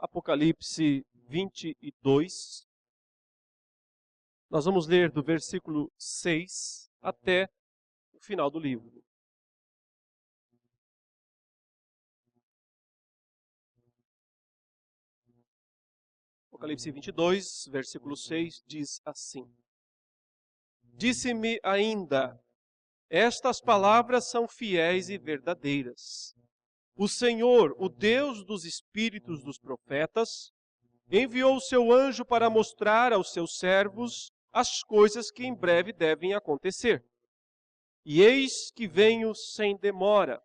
Apocalipse 22. Nós vamos ler do versículo 6 até o final do livro. Apocalipse 22, versículo 6, diz assim: Disse-me ainda, estas palavras são fiéis e verdadeiras. O Senhor, o Deus dos espíritos dos profetas, enviou o seu anjo para mostrar aos seus servos as coisas que em breve devem acontecer. E eis que venho sem demora.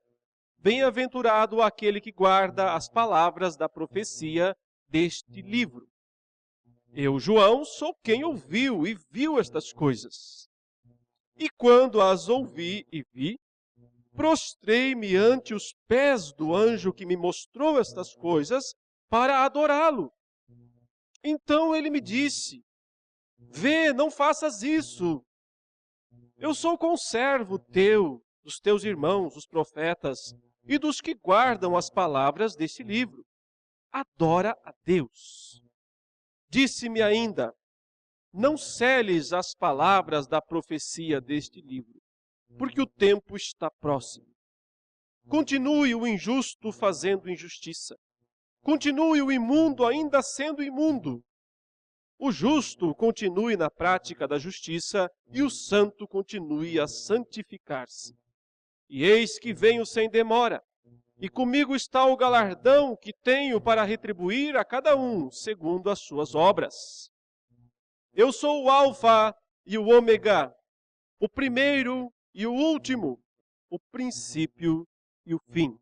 Bem-aventurado aquele que guarda as palavras da profecia deste livro. Eu, João, sou quem ouviu e viu estas coisas. E quando as ouvi e vi, prostrei-me ante os pés do anjo que me mostrou estas coisas para adorá-lo. Então ele me disse: Vê, não faças isso. Eu sou conservo teu, dos teus irmãos, os profetas, e dos que guardam as palavras deste livro. Adora a Deus. Disse-me ainda: Não seles as palavras da profecia deste livro, porque o tempo está próximo. Continue o injusto fazendo injustiça. Continue o imundo ainda sendo imundo. O justo continue na prática da justiça e o santo continue a santificar-se. E eis que venho sem demora, e comigo está o galardão que tenho para retribuir a cada um segundo as suas obras. Eu sou o Alfa e o Ômega, o primeiro e o último, o princípio e o fim.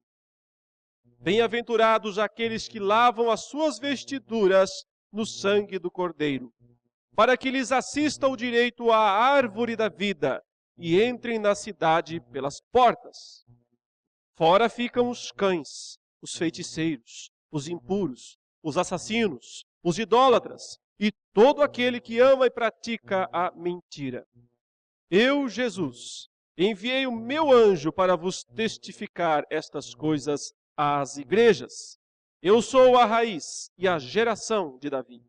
Bem-aventurados aqueles que lavam as suas vestiduras no sangue do Cordeiro, para que lhes assista o direito à árvore da vida e entrem na cidade pelas portas. Fora ficam os cães, os feiticeiros, os impuros, os assassinos, os idólatras e todo aquele que ama e pratica a mentira. Eu, Jesus, enviei o meu anjo para vos testificar estas coisas às igrejas. Eu sou a raiz e a geração de Davi,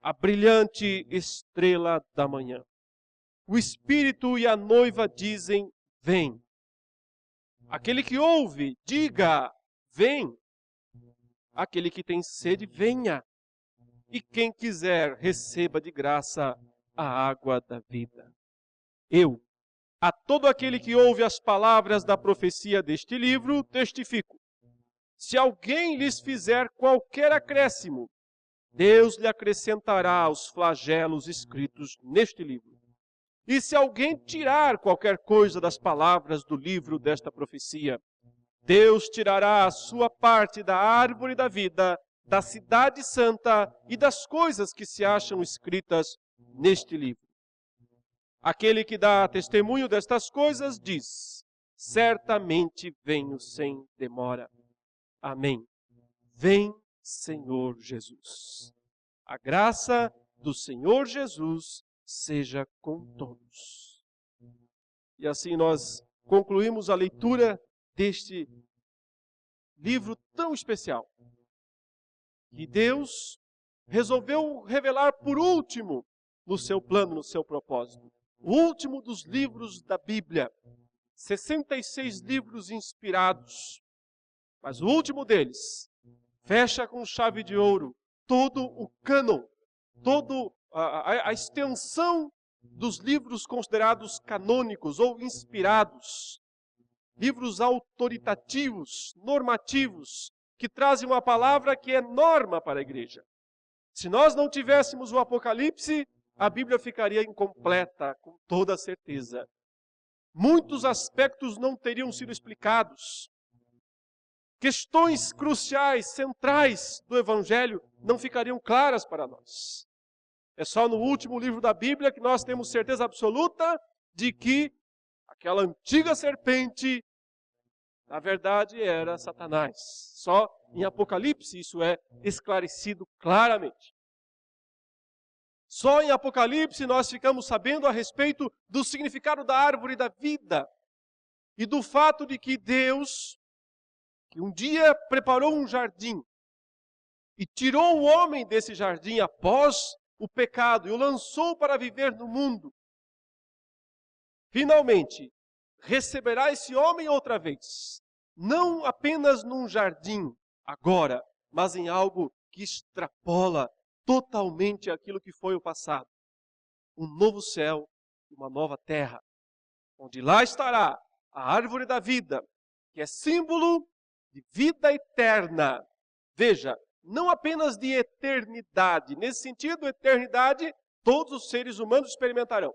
a brilhante estrela da manhã. O Espírito e a noiva dizem: Vem. Aquele que ouve, diga: Vem. Aquele que tem sede, venha. E quem quiser, receba de graça a água da vida. Eu, a todo aquele que ouve as palavras da profecia deste livro, testifico. Se alguém lhes fizer qualquer acréscimo, Deus lhe acrescentará os flagelos escritos neste livro. E se alguém tirar qualquer coisa das palavras do livro desta profecia, Deus tirará a sua parte da árvore da vida, da cidade santa e das coisas que se acham escritas neste livro. Aquele que dá testemunho destas coisas diz: Certamente venho sem demora. Amém. Vem, Senhor Jesus. A graça do Senhor Jesus seja com todos. E assim nós concluímos a leitura deste livro tão especial, que Deus resolveu revelar por último no seu plano, no seu propósito. O último dos livros da Bíblia. 66 livros inspirados. Mas o último deles fecha com chave de ouro todo o cânon, toda a extensão dos livros considerados canônicos ou inspirados. Livros autoritativos, normativos, que trazem uma palavra que é norma para a igreja. Se nós não tivéssemos o Apocalipse, a Bíblia ficaria incompleta, com toda certeza. Muitos aspectos não teriam sido explicados. Questões cruciais, centrais do Evangelho não ficariam claras para nós. É só no último livro da Bíblia que nós temos certeza absoluta de que aquela antiga serpente, na verdade, era Satanás. Só em Apocalipse isso é esclarecido claramente. Só em Apocalipse nós ficamos sabendo a respeito do significado da árvore da vida e do fato de que Deus, que um dia preparou um jardim e tirou o homem desse jardim após o pecado e o lançou para viver no mundo, finalmente receberá esse homem outra vez, não apenas num jardim agora, mas em algo que extrapola totalmente aquilo que foi o passado. Um novo céu e uma nova terra, onde lá estará a árvore da vida, que é símbolo de vida eterna. Veja, não apenas de eternidade. Nesse sentido, eternidade, todos os seres humanos experimentarão.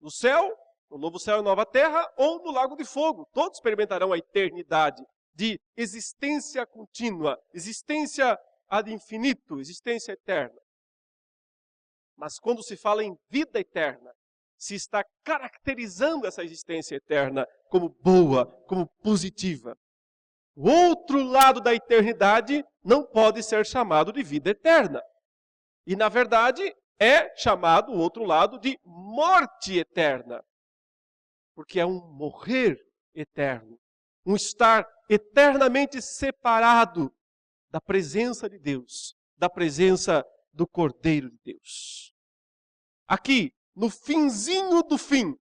No céu, no novo céu e nova terra, ou no lago de fogo, todos experimentarão a eternidade de existência contínua, existência ad infinito, existência eterna. Mas quando se fala em vida eterna, se está caracterizando essa existência eterna como boa, como positiva. O outro lado da eternidade não pode ser chamado de vida eterna. E, na verdade, é chamado o outro lado de morte eterna. Porque é um morrer eterno, um estar eternamente separado da presença de Deus, da presença do Cordeiro de Deus. Aqui, no finzinho do fim,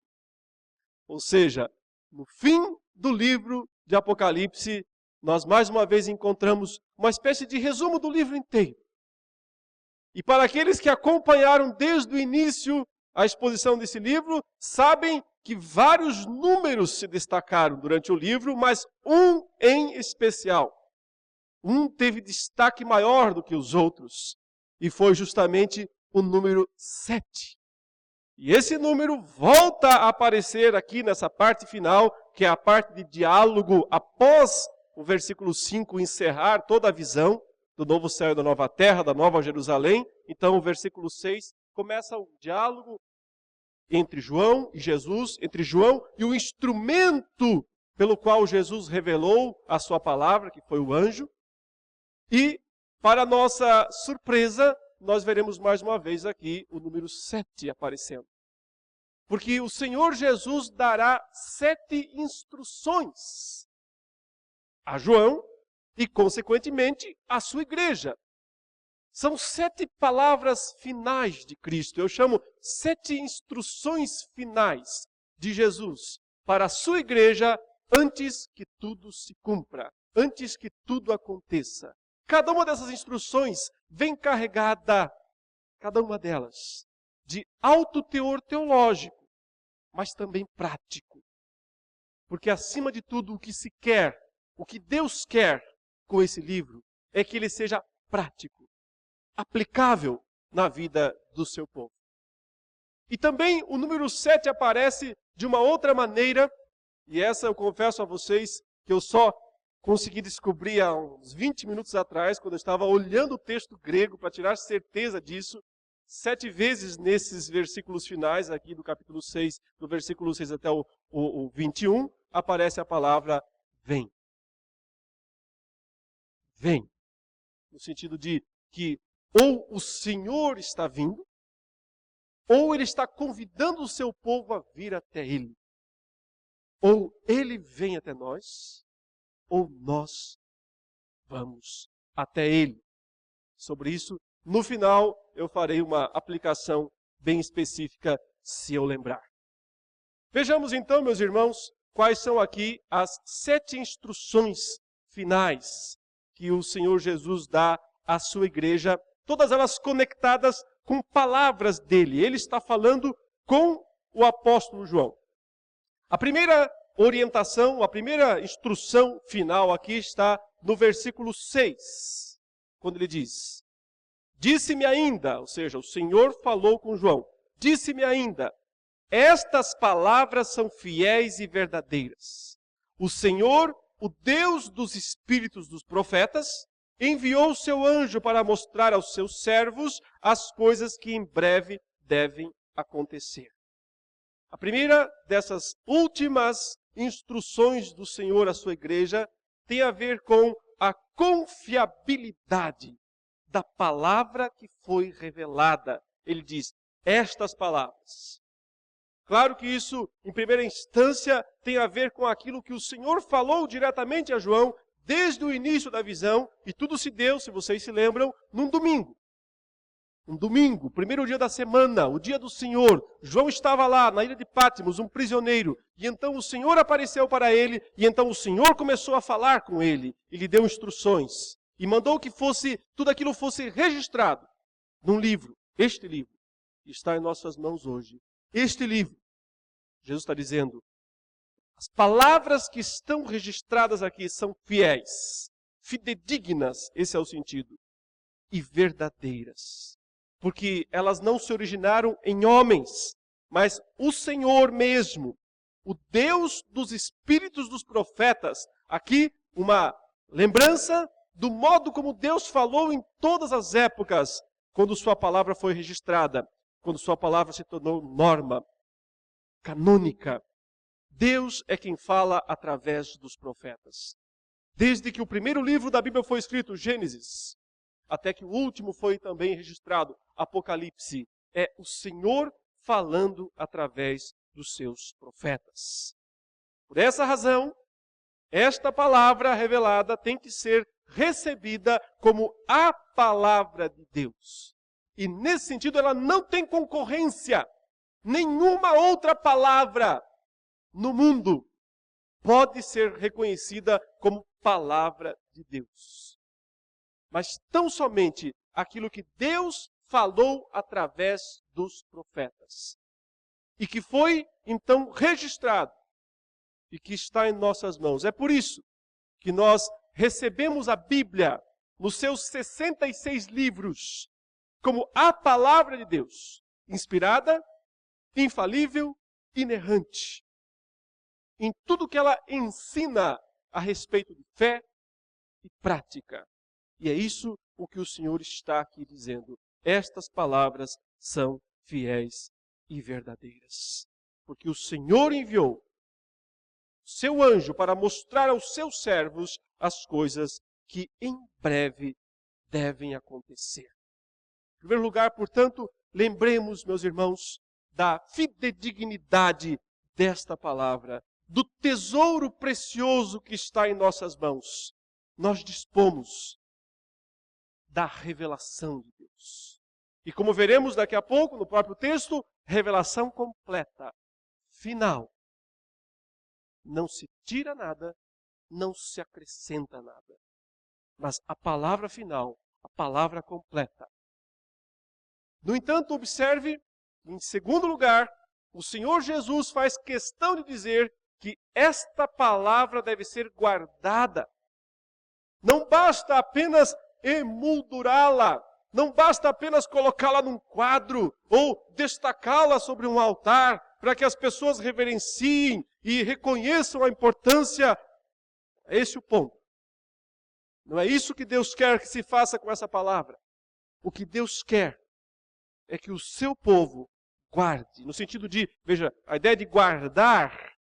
ou seja, no fim do livro de Apocalipse, nós mais uma vez encontramos uma espécie de resumo do livro inteiro. E para aqueles que acompanharam desde o início a exposição desse livro, sabem que vários números se destacaram durante o livro, mas um em especial. Um teve destaque maior do que os outros, e foi justamente o número 7. E esse número volta a aparecer aqui nessa parte final, que é a parte de diálogo após o versículo 5 encerrar toda a visão do novo céu e da nova terra, da nova Jerusalém. Então o versículo 6 começa um diálogo entre João e Jesus, entre João e o instrumento pelo qual Jesus revelou a sua palavra, que foi o anjo. E, para nossa surpresa, nós veremos mais uma vez aqui o número 7 aparecendo. Porque o Senhor Jesus dará 7 instruções a João e, consequentemente, à sua igreja. São 7 palavras finais de Cristo. Eu chamo 7 instruções finais de Jesus para a sua igreja antes que tudo se cumpra, antes que tudo aconteça. Cada uma dessas instruções vem carregada, cada uma delas, de alto teor teológico, mas também prático. Porque, acima de tudo, o que se quer, o que Deus quer com esse livro, é que ele seja prático, aplicável na vida do seu povo. E também o número 7 aparece de uma outra maneira, e essa eu confesso a vocês que eu só consegui descobrir há uns 20 minutos atrás, quando eu estava olhando o texto grego para tirar certeza disso. 7 vezes nesses versículos finais aqui do capítulo 6, do versículo 6 até o 21, aparece a palavra vem. Vem. No sentido de que ou o Senhor está vindo, ou Ele está convidando o seu povo a vir até Ele. Ou Ele vem até nós, ou nós vamos até Ele. Sobre isso, no final, eu farei uma aplicação bem específica, se eu lembrar. Vejamos então, meus irmãos, quais são aqui as 7 instruções finais que o Senhor Jesus dá à sua igreja, todas elas conectadas com palavras dele. Ele está falando com o apóstolo João. A primeira orientação, a primeira instrução final aqui está no versículo 6, quando ele diz: disse-me ainda, ou seja, o Senhor falou com João, disse-me ainda, estas palavras são fiéis e verdadeiras. O Senhor, o Deus dos espíritos dos profetas, enviou o seu anjo para mostrar aos seus servos as coisas que em breve devem acontecer. A primeira dessas últimas instruções do Senhor à sua igreja tem a ver com a confiabilidade da palavra que foi revelada. Ele diz, estas palavras. Claro que isso, em primeira instância, tem a ver com aquilo que o Senhor falou diretamente a João desde o início da visão, e tudo se deu, se vocês se lembram, num domingo. Um domingo, primeiro dia da semana, o dia do Senhor. João estava lá na ilha de Patmos, um prisioneiro. E então o Senhor apareceu para ele, e então o Senhor começou a falar com ele. E lhe deu instruções. E mandou que tudo aquilo fosse registrado num livro. Este livro está em nossas mãos hoje. Este livro, Jesus está dizendo, as palavras que estão registradas aqui são fiéis, fidedignas, esse é o sentido, e verdadeiras. Porque elas não se originaram em homens, mas o Senhor mesmo, o Deus dos espíritos dos profetas. Aqui uma lembrança do modo como Deus falou em todas as épocas, quando sua palavra foi registrada, quando sua palavra se tornou norma, canônica. Deus é quem fala através dos profetas. Desde que o primeiro livro da Bíblia foi escrito, Gênesis, até que o último foi também registrado, Apocalipse, é o Senhor falando através dos seus profetas. Por essa razão, esta palavra revelada tem que ser recebida como a palavra de Deus. E nesse sentido ela não tem concorrência. Nenhuma outra palavra no mundo pode ser reconhecida como palavra de Deus. Mas tão somente aquilo que Deus falou através dos profetas. E que foi, então, registrado. E que está em nossas mãos. É por isso que nós recebemos a Bíblia, nos seus 66 livros, como a palavra de Deus. Inspirada, infalível, inerrante. Em tudo que ela ensina a respeito de fé e prática. E é isso o que o Senhor está aqui dizendo. Estas palavras são fiéis e verdadeiras. Porque o Senhor enviou seu anjo para mostrar aos seus servos as coisas que em breve devem acontecer. Em primeiro lugar, portanto, lembremos, meus irmãos, da fidedignidade desta palavra, do tesouro precioso que está em nossas mãos. Nós dispomos da revelação de Deus. E como veremos daqui a pouco, no próprio texto, revelação completa, final. Não se tira nada, não se acrescenta nada. Mas a palavra final, a palavra completa. No entanto, observe, em segundo lugar, o Senhor Jesus faz questão de dizer que esta palavra deve ser guardada. Não basta apenas emoldurá-la, não basta apenas colocá-la num quadro ou destacá-la sobre um altar para que as pessoas reverenciem e reconheçam a importância. É esse o ponto. Não é isso que Deus quer que se faça com essa palavra. O que Deus quer é que o seu povo guarde, no sentido de, veja, a ideia de guardar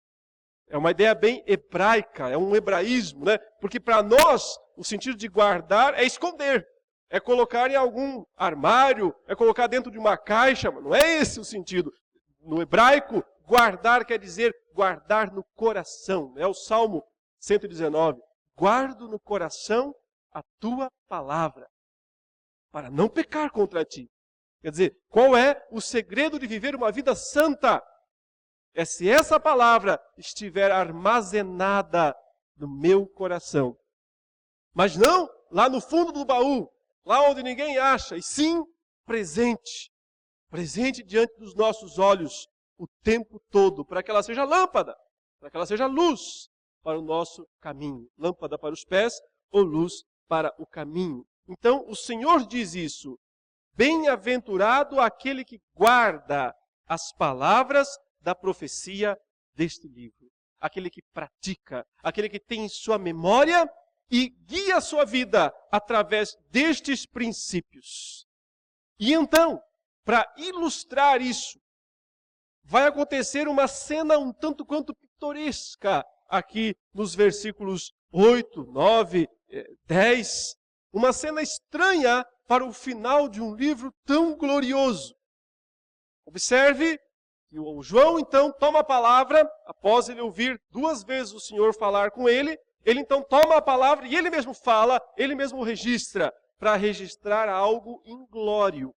é uma ideia bem hebraica, é um hebraísmo, né? Porque para nós, o sentido de guardar é esconder, é colocar em algum armário, é colocar dentro de uma caixa, mas não é esse o sentido. No hebraico, guardar quer dizer guardar no coração. É o Salmo 119. Guardo no coração a tua palavra, para não pecar contra ti. Quer dizer, qual é o segredo de viver uma vida santa? É se essa palavra estiver armazenada no meu coração. Mas não lá no fundo do baú, lá onde ninguém acha, e sim presente. Presente diante dos nossos olhos o tempo todo, para que ela seja lâmpada, para que ela seja luz para o nosso caminho. Lâmpada para os pés ou luz para o caminho. Então o Senhor diz isso. Bem-aventurado aquele que guarda as palavras da profecia deste livro. Aquele que pratica, aquele que tem em sua memória e guia a sua vida através destes princípios. E então, para ilustrar isso, vai acontecer uma cena um tanto quanto pitoresca aqui nos versículos 8, 9, 10. Uma cena estranha para o final de um livro tão glorioso. Observe que o João então toma a palavra, após ele ouvir 2 vezes o Senhor falar com ele, ele então toma a palavra e ele mesmo fala, ele mesmo registra, para registrar algo inglório.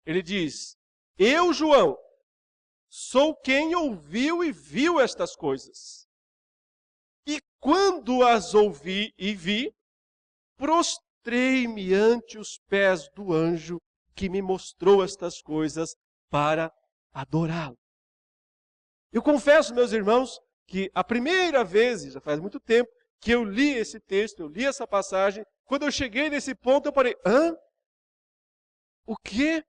Ele diz: eu, João, sou quem ouviu e viu estas coisas. E quando as ouvi e vi, prostrei-me ante os pés do anjo que me mostrou estas coisas para adorá-lo. Eu confesso, meus irmãos, que a primeira vez, já faz muito tempo, que eu li esse texto, eu li essa passagem, quando eu cheguei nesse ponto, eu parei: hã? O quê?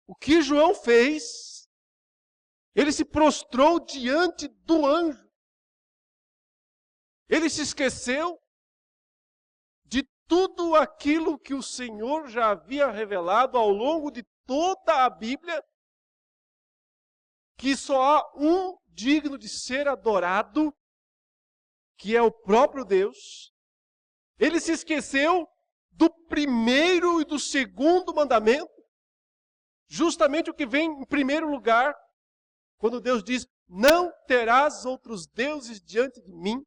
O que João fez? Ele se prostrou diante do anjo. Ele se esqueceu de tudo aquilo que o Senhor já havia revelado ao longo de toda a Bíblia, que só há um digno de ser adorado, que é o próprio Deus. Ele se esqueceu do primeiro e do segundo mandamento, justamente o que vem em primeiro lugar, quando Deus diz: não terás outros deuses diante de mim,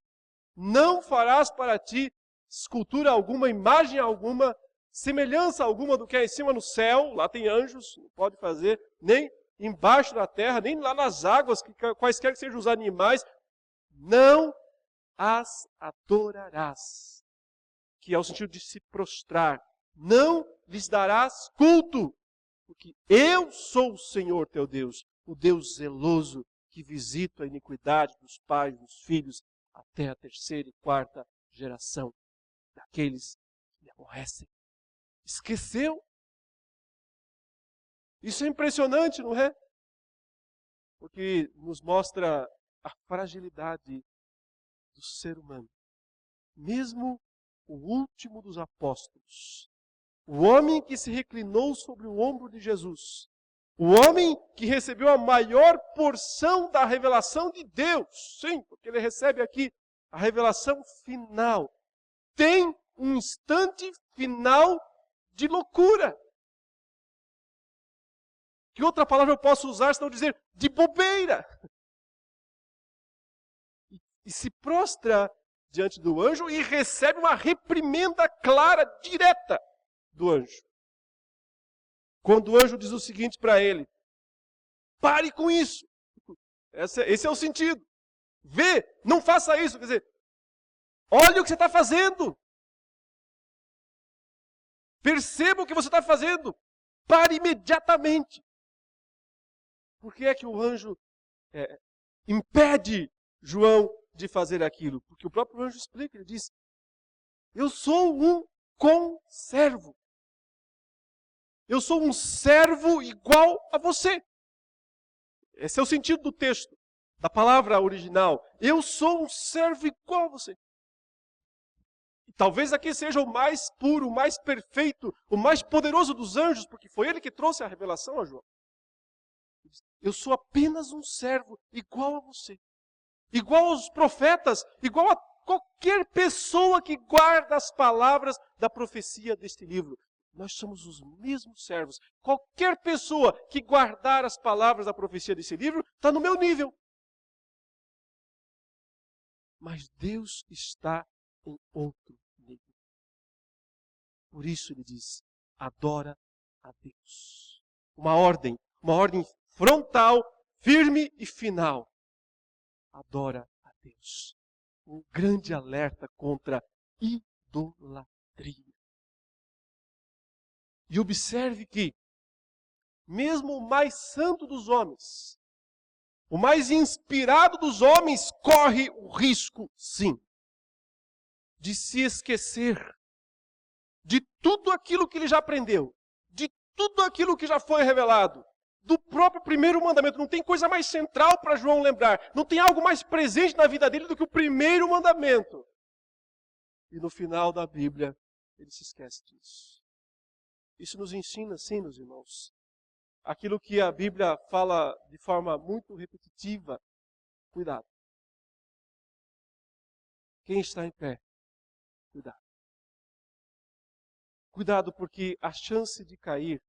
não farás para ti escultura alguma, imagem alguma, semelhança alguma do que é em cima no céu, lá tem anjos, não pode fazer, nem embaixo da terra, nem lá nas águas, quaisquer que sejam os animais, não as adorarás, que é o sentido de se prostrar, não lhes darás culto, porque eu sou o Senhor teu Deus, o Deus zeloso, que visita a iniquidade dos pais, dos filhos, até a terceira e quarta geração daqueles que me aborrecem. Esqueceu? Isso é impressionante, não é? Porque nos mostra a fragilidade do ser humano. Mesmo o último dos apóstolos, o homem que se reclinou sobre o ombro de Jesus, o homem que recebeu a maior porção da revelação de Deus, sim, porque ele recebe aqui a revelação final, tem um instante final de loucura. Que outra palavra eu posso usar senão dizer de bobeira? E se prostra diante do anjo e recebe uma reprimenda clara, direta do anjo. Quando o anjo diz o seguinte para ele: pare com isso. Esse é o sentido. Vê, não faça isso. Quer dizer, olha o que você está fazendo. Perceba o que você está fazendo. Pare imediatamente. Por que é que o anjo impede João de fazer aquilo? Porque o próprio anjo explica, ele diz: eu sou um conservo. Eu sou um servo igual a você. Esse é o sentido do texto, da palavra original. Eu sou um servo igual a você. E talvez aqui seja o mais puro, o mais perfeito, o mais poderoso dos anjos, porque foi ele que trouxe a revelação a João. Eu sou apenas um servo igual a você. Igual aos profetas, igual a qualquer pessoa que guarda as palavras da profecia deste livro. Nós somos os mesmos servos. Qualquer pessoa que guardar as palavras da profecia desse livro está no meu nível. Mas Deus está em outro nível. Por isso ele diz: adora a Deus. Uma ordem frontal, firme e final. Adora a Deus. Um grande alerta contra idolatria. E observe que, mesmo o mais santo dos homens, o mais inspirado dos homens, corre o risco, sim, de se esquecer de tudo aquilo que ele já aprendeu, de tudo aquilo que já foi revelado, do próprio primeiro mandamento. Não tem coisa mais central para João lembrar, não tem algo mais presente na vida dele do que o primeiro mandamento. E no final da Bíblia, ele se esquece disso. Isso nos ensina, sim, meus irmãos, aquilo que a Bíblia fala de forma muito repetitiva. Cuidado. Quem está em pé, cuidado. Cuidado, porque a chance de cair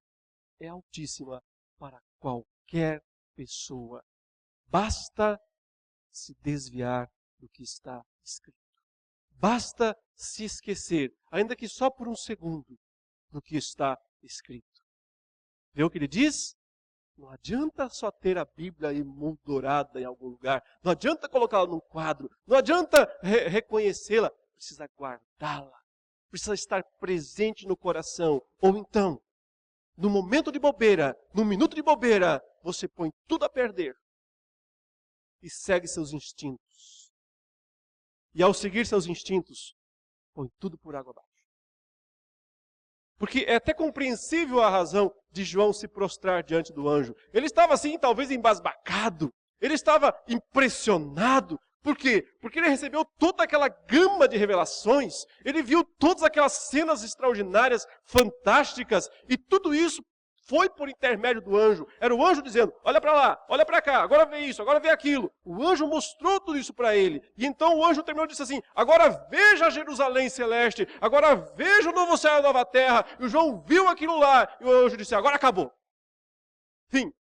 é altíssima para qualquer pessoa. Basta se desviar do que está escrito. Basta se esquecer, ainda que só por um segundo, do que está escrito. Vê o que ele diz? Não adianta só ter a Bíblia emoldurada em algum lugar. Não adianta colocá-la num quadro. Não adianta reconhecê-la. Precisa guardá-la. Precisa estar presente no coração. Ou então, no momento de bobeira, no minuto de bobeira, você põe tudo a perder e segue seus instintos. E ao seguir seus instintos, põe tudo por água abaixo. Porque é até compreensível a razão de João se prostrar diante do anjo. Ele estava assim, talvez embasbacado. Ele estava impressionado. Por quê? Porque ele recebeu toda aquela gama de revelações. Ele viu todas aquelas cenas extraordinárias, fantásticas. E tudo isso foi por intermédio do anjo. Era o anjo dizendo, olha para lá, olha para cá, agora vê isso, agora vê aquilo. O anjo mostrou tudo isso para ele. E então o anjo terminou e disse assim, agora veja Jerusalém celeste, agora veja o novo céu e a nova terra. E o João viu aquilo lá. E o anjo disse, agora acabou. Fim.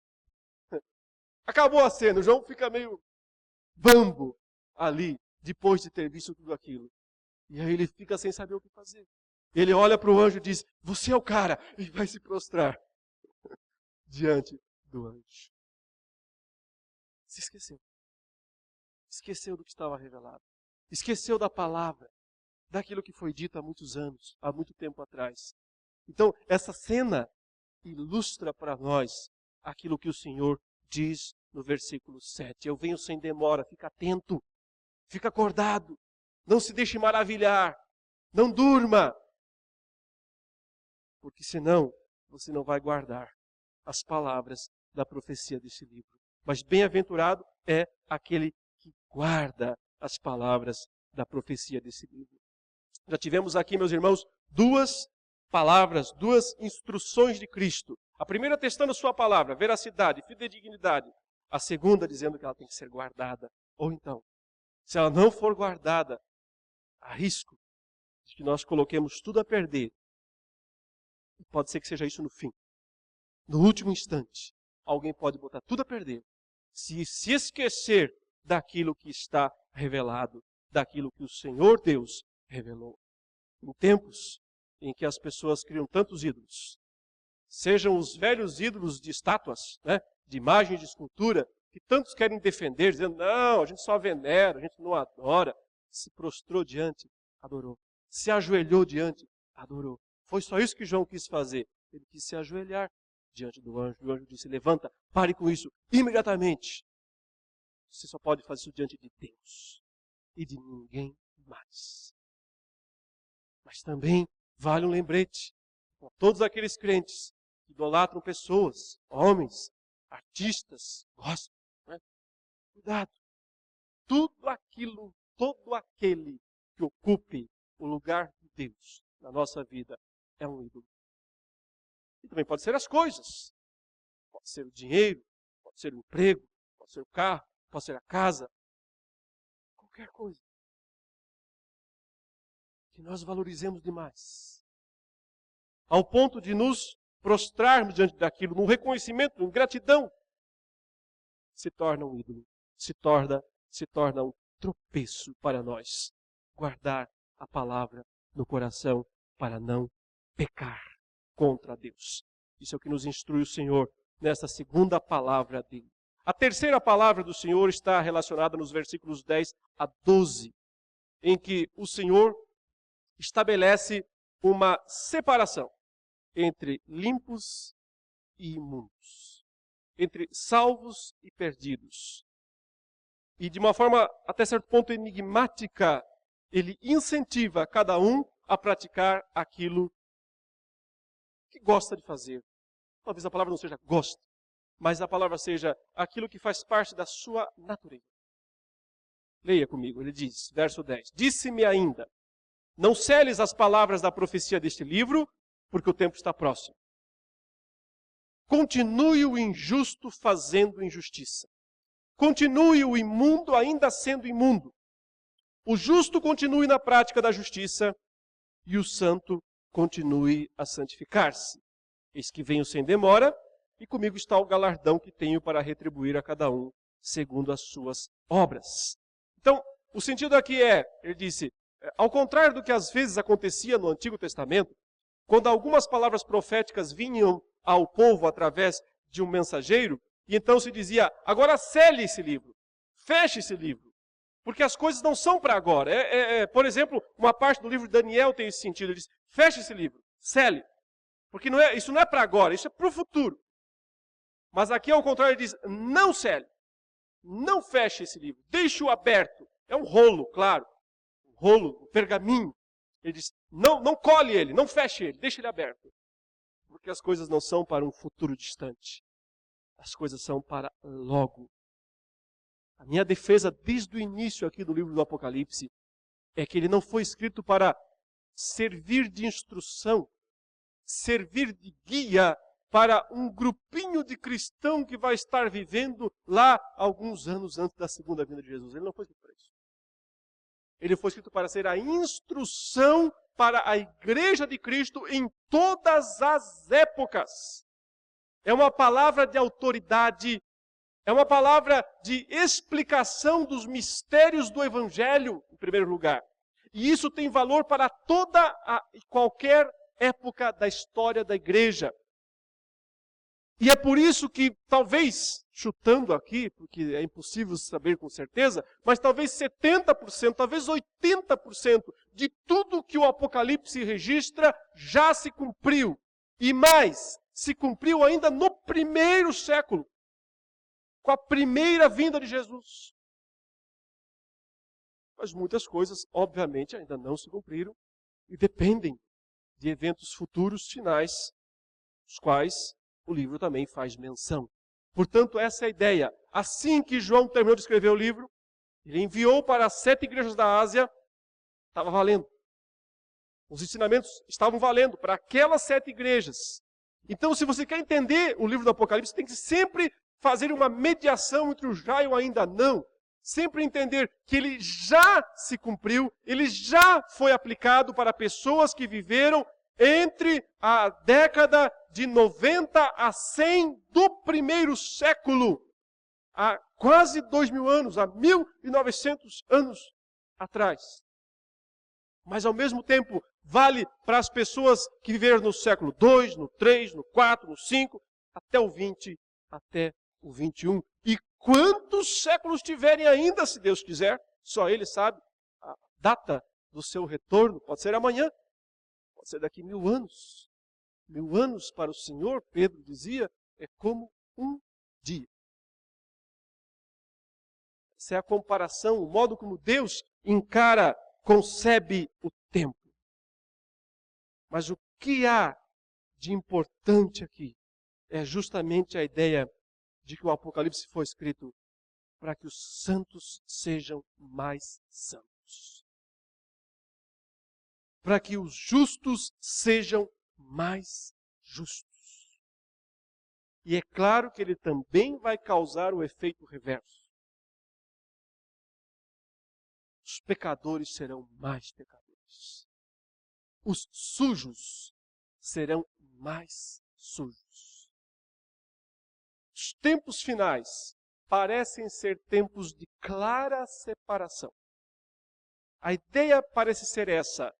Acabou a cena. O João fica meio bambo ali, depois de ter visto tudo aquilo. E aí ele fica sem saber o que fazer. Ele olha para o anjo e diz, você é o cara. E vai se prostrar diante do anjo. Se esqueceu. Esqueceu do que estava revelado. Esqueceu da palavra, daquilo que foi dito há muitos anos, há muito tempo atrás. Então, essa cena ilustra para nós aquilo que o Senhor diz no versículo 7. Eu venho sem demora, fica atento, fica acordado, não se deixe maravilhar, não durma, porque senão você não vai guardar as palavras da profecia desse livro. Mas bem-aventurado é aquele que guarda as palavras da profecia desse livro. Já tivemos aqui, meus irmãos, duas palavras, duas instruções de Cristo. A primeira testando sua palavra, veracidade, fidedignidade. A segunda dizendo que ela tem que ser guardada. Ou então, se ela não for guardada, há risco de que nós coloquemos tudo a perder. E pode ser que seja isso no fim. No último instante, alguém pode botar tudo a perder se esquecer daquilo que está revelado, daquilo que o Senhor Deus revelou. Em tempos em que as pessoas criam tantos ídolos, sejam os velhos ídolos de estátuas, né, de imagens de escultura, que tantos querem defender, dizendo, não, a gente só venera, a gente não adora. Se prostrou diante, adorou. Se ajoelhou diante, adorou. Foi só isso que João quis fazer. Ele quis se ajoelhar diante do anjo. O anjo disse, levanta, pare com isso, imediatamente. Você só pode fazer isso diante de Deus e de ninguém mais. Mas também vale um lembrete para todos aqueles crentes que idolatram pessoas, homens, artistas, gospel. Né? Cuidado. Tudo aquilo, todo aquele que ocupe o lugar de Deus na nossa vida é um ídolo. E também pode ser as coisas. Pode ser o dinheiro, pode ser o emprego, pode ser o carro, pode ser a casa. Qualquer coisa. Que nós valorizemos demais. Ao ponto de nos prostrarmos diante daquilo, num reconhecimento, em gratidão, se torna um ídolo. Se torna um tropeço para nós. Guardar a palavra no coração para não pecar contra Deus. Isso é o que nos instrui o Senhor nessa segunda palavra dele. A terceira palavra do Senhor está relacionada nos versículos 10 a 12, em que o Senhor estabelece uma separação entre limpos e imundos, entre salvos e perdidos. E de uma forma até certo ponto enigmática, ele incentiva cada um a praticar aquilo que gosta de fazer. Talvez a palavra não seja gosta, mas a palavra seja aquilo que faz parte da sua natureza. Leia comigo, ele diz, verso 10. Disse-me ainda, não seles as palavras da profecia deste livro, porque o tempo está próximo. Continue o injusto fazendo injustiça. Continue o imundo ainda sendo imundo. O justo continue na prática da justiça e o santo continue a santificar-se. Eis que venho sem demora e comigo está o galardão que tenho para retribuir a cada um segundo as suas obras. Então, O sentido aqui ele disse, ao contrário do que às vezes acontecia no Antigo Testamento, quando algumas palavras proféticas vinham ao povo através de um mensageiro, e então se dizia, agora cele esse livro, feche esse livro, porque as coisas não são para agora. Por exemplo, uma parte do livro de Daniel tem esse sentido, ele diz, feche esse livro, cele, porque isso não é para agora, isso é para o futuro. Mas aqui ao contrário ele diz, não cele, não feche esse livro, deixe-o aberto. É um rolo, claro, um rolo, um pergaminho. Ele diz, não colhe ele, não feche ele, deixe ele aberto. Porque as coisas não são para um futuro distante. As coisas são para logo. A minha defesa desde o início aqui do livro do Apocalipse é que ele não foi escrito para servir de instrução, servir de guia para um grupinho de cristão que vai estar vivendo lá alguns anos antes da segunda vinda de Jesus. Ele não foi escrito para isso. Ele foi escrito para ser a instrução para a igreja de Cristo em todas as épocas. É uma palavra de autoridade, é uma palavra de explicação dos mistérios do Evangelho, em primeiro lugar. E isso tem valor para toda e qualquer época da história da igreja. E é por isso que, talvez, chutando aqui, porque é impossível saber com certeza, mas talvez 70%, talvez 80% de tudo que o Apocalipse registra já se cumpriu. E mais, se cumpriu ainda no primeiro século, com a primeira vinda de Jesus. Mas muitas coisas, obviamente, ainda não se cumpriram e dependem de eventos futuros, finais, os quais o livro também faz menção. Portanto, essa é a ideia. Assim que João terminou de escrever o livro, ele enviou para as 7 igrejas da Ásia, estava valendo. Os ensinamentos estavam valendo para aquelas 7 igrejas. Então, se você quer entender o livro do Apocalipse, tem que sempre fazer uma mediação entre o já e o ainda não. Sempre entender que ele já se cumpriu, ele já foi aplicado para pessoas que viveram entre a década de 90 a 100 do primeiro século, há quase 2000 anos, há 1900 anos atrás. Mas ao mesmo tempo, vale para as pessoas que viveram no século 2, no 3, no 4, no 5, até o 20, até o 21. E quantos séculos tiverem ainda, se Deus quiser, só Ele sabe a data do seu retorno, pode ser amanhã, pode ser daqui 1000 anos. 1000 anos para o Senhor, Pedro dizia, é como um dia. Essa é a comparação, o modo como Deus encara, concebe o tempo. Mas o que há de importante aqui é justamente a ideia de que o Apocalipse foi escrito para que os santos sejam mais santos. Para que os justos sejam mais justos. E é claro que ele também vai causar o efeito reverso. Os pecadores serão mais pecadores. Os sujos serão mais sujos. Os tempos finais parecem ser tempos de clara separação. A ideia parece ser essa.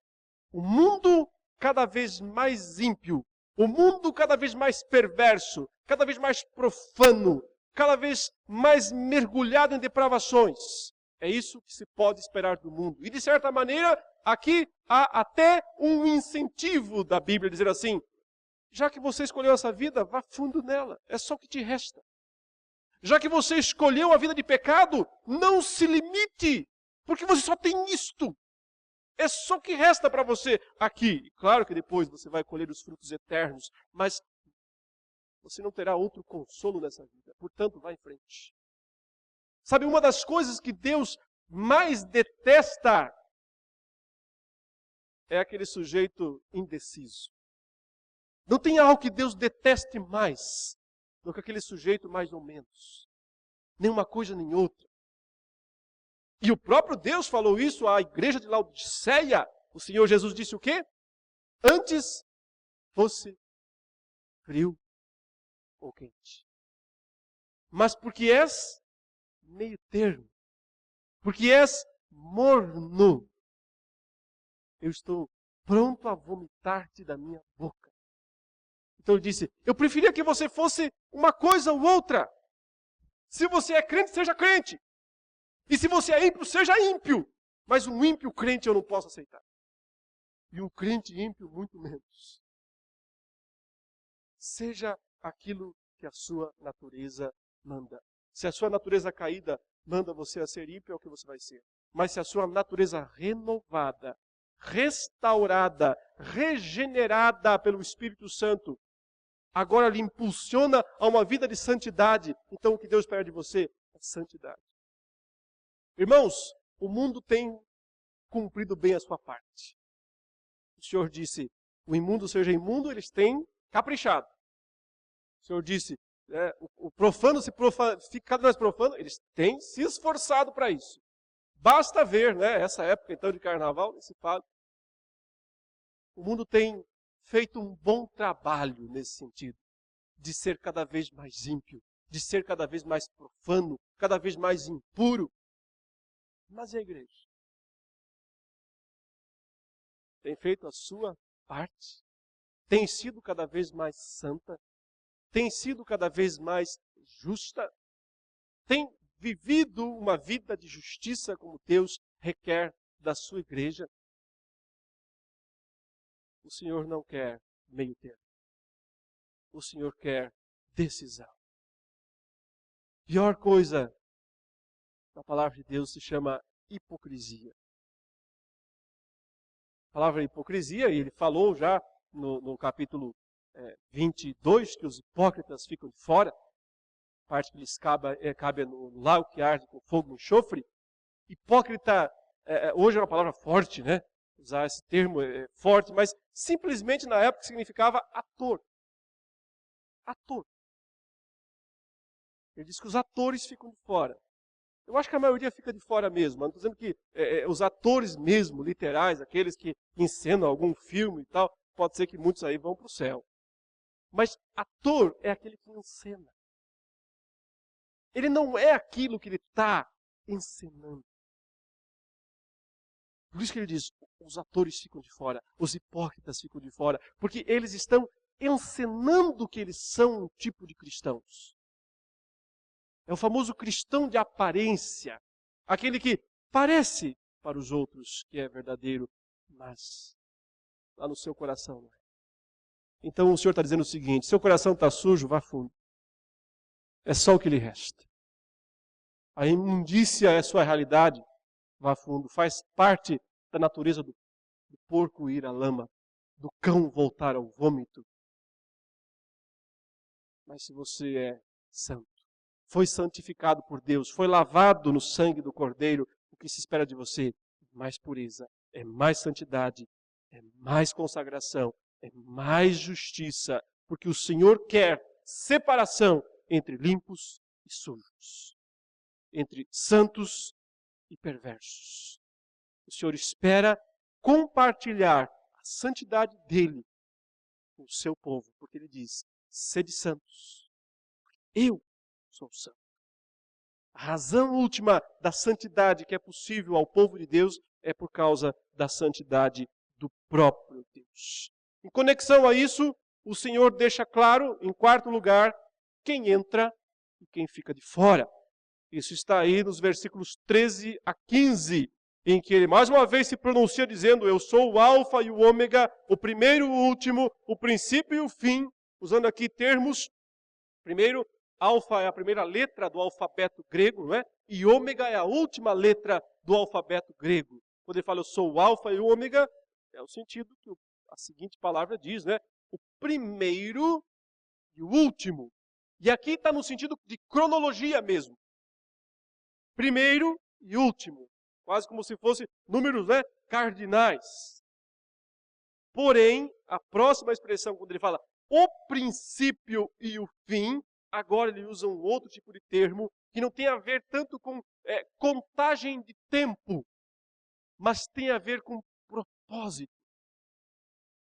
O mundo cada vez mais ímpio, o mundo cada vez mais perverso, cada vez mais profano, cada vez mais mergulhado em depravações. É isso que se pode esperar do mundo. E de certa maneira, aqui há até um incentivo da Bíblia, dizer assim, já que você escolheu essa vida, vá fundo nela, é só o que te resta. Já que você escolheu a vida de pecado, não se limite, porque você só tem isto. É só o que resta para você aqui. E claro que depois você vai colher os frutos eternos, mas você não terá outro consolo nessa vida. Portanto, vá em frente. Sabe, uma das coisas que Deus mais detesta é aquele sujeito indeciso. Não tem algo que Deus deteste mais do que aquele sujeito mais ou menos. Nem uma coisa nem outra. E o próprio Deus falou isso à igreja de Laodiceia. O Senhor Jesus disse o quê? Antes fosse frio ou quente. Mas porque és meio termo, porque és morno. Eu estou pronto a vomitar-te da minha boca. Então ele disse, eu preferia que você fosse uma coisa ou outra. Se você é crente, seja crente. E se você é ímpio, seja ímpio. Mas um ímpio crente eu não posso aceitar. E um crente ímpio, muito menos. Seja aquilo que a sua natureza manda. Se a sua natureza caída manda você a ser ímpio, é o que você vai ser. Mas se a sua natureza renovada, restaurada, regenerada pelo Espírito Santo, agora lhe impulsiona a uma vida de santidade, então o que Deus espera de você é santidade. Irmãos, o mundo tem cumprido bem a sua parte. O Senhor disse, o imundo seja imundo, eles têm caprichado. O Senhor disse, o profano fica cada vez mais profano, eles têm se esforçado para isso. Basta ver, essa época então de carnaval, se fala. O mundo tem feito um bom trabalho nesse sentido, de ser cada vez mais ímpio, de ser cada vez mais profano, cada vez mais impuro. Mas e a igreja? Tem feito a sua parte? Tem sido cada vez mais santa? Tem sido cada vez mais justa? Tem vivido uma vida de justiça como Deus requer da sua igreja? O Senhor não quer meio termo. O Senhor quer decisão. Pior coisa na palavra de Deus se chama hipocrisia. A palavra hipocrisia, e ele falou já no capítulo 22, que os hipócritas ficam de fora, parte que lhes cabe no lago que arde com fogo e enxofre. Hipócrita, hoje é uma palavra forte, né? Usar esse termo é forte, mas simplesmente na época significava ator. Ator. Ele diz que os atores ficam de fora. Eu acho que a maioria fica de fora mesmo. Não estou dizendo que os atores mesmo, literais, aqueles que encenam algum filme e tal, pode ser que muitos aí vão para o céu. Mas ator é aquele que encena. Ele não é aquilo que ele está encenando. Por isso que ele diz, os atores ficam de fora, os hipócritas ficam de fora, porque eles estão encenando que eles são um tipo de cristãos. É o famoso cristão de aparência, aquele que parece para os outros que é verdadeiro, mas lá no seu coração não é. Então o Senhor está dizendo o seguinte, seu coração está sujo, vá fundo. É só o que lhe resta. A imundícia é sua realidade, vá fundo. Faz parte da natureza do porco ir à lama, do cão voltar ao vômito. Mas se você é santo, foi santificado por Deus, foi lavado no sangue do Cordeiro, o que se espera de você é mais pureza, é mais santidade, é mais consagração, é mais justiça, porque o Senhor quer separação entre limpos e sujos, entre santos e perversos. O Senhor espera compartilhar a santidade dele com o seu povo, porque ele diz, sede santos, eu sou santo. A razão última da santidade que é possível ao povo de Deus é por causa da santidade do próprio Deus. Em conexão a isso, o Senhor deixa claro, em quarto lugar, quem entra e quem fica de fora. Isso está aí nos versículos 13 a 15, em que ele mais uma vez se pronuncia dizendo, eu sou o alfa e o ômega, o primeiro e o último, o princípio e o fim, usando aqui termos, primeiro, alfa é a primeira letra do alfabeto grego, não é? E ômega é a última letra do alfabeto grego. Quando ele fala eu sou o alfa e o ômega, é o sentido que a seguinte palavra diz, né? O primeiro e o último. E aqui está no sentido de cronologia mesmo. Primeiro e último. Quase como se fossem números, né, cardinais. Porém, a próxima expressão, quando ele fala o princípio e o fim, agora ele usa um outro tipo de termo que não tem a ver tanto com contagem de tempo, mas tem a ver com propósito.